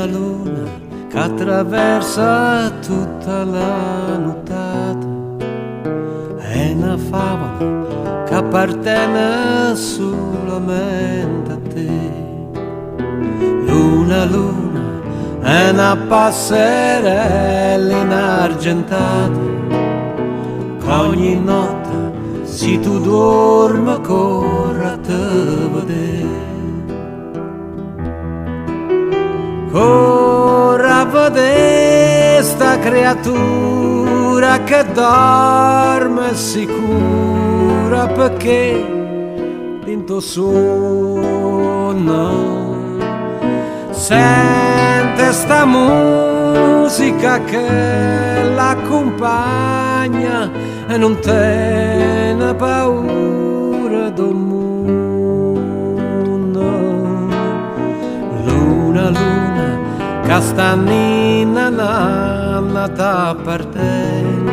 una luna che attraversa tutta la nottata, è una favola che appartiene solamente a te. Luna, luna, è una passerella inargentata, che ogni notte se tu dormi corre a te vedere. Corre a vedere sta creatura che dorme sicura, perché dentro sonno sente sta musica che l'accompagna e non tiene paura del mondo. Luna, luna, che stanina nanna t'appartiene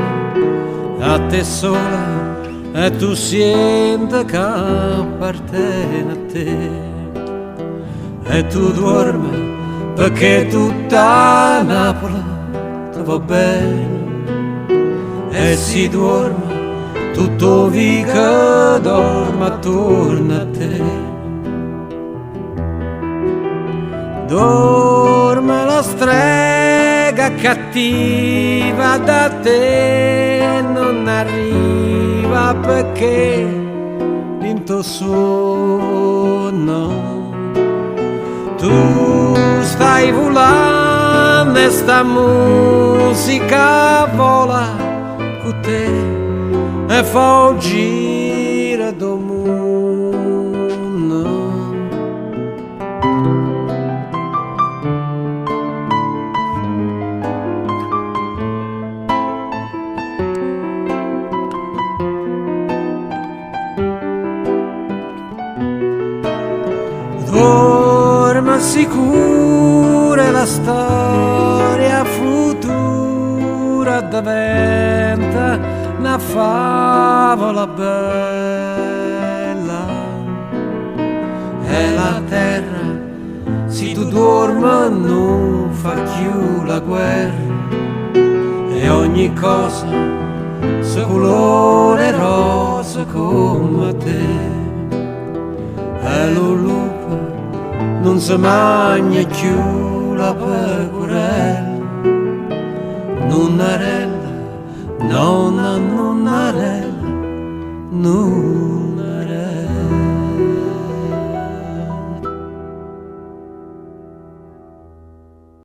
a te sola e tu senti che appartiene a te. E tu dormi perché tutta Napoli ti va bene, e si dorme tutto vi che dorme attorno a te. Dorme la strega cattiva da te, non arriva perché vinto sonno. Tu stai volando e sta musica vola con te e fa girare do mondo. Dorma sicura, la storia futura diventa una favola bella. E la terra, se tu dormi, non fa più la guerra, e ogni cosa se colore rosa come te. E lo lupo non si mangia più la pecorella, nonnarella, nonna, nonnarella, no.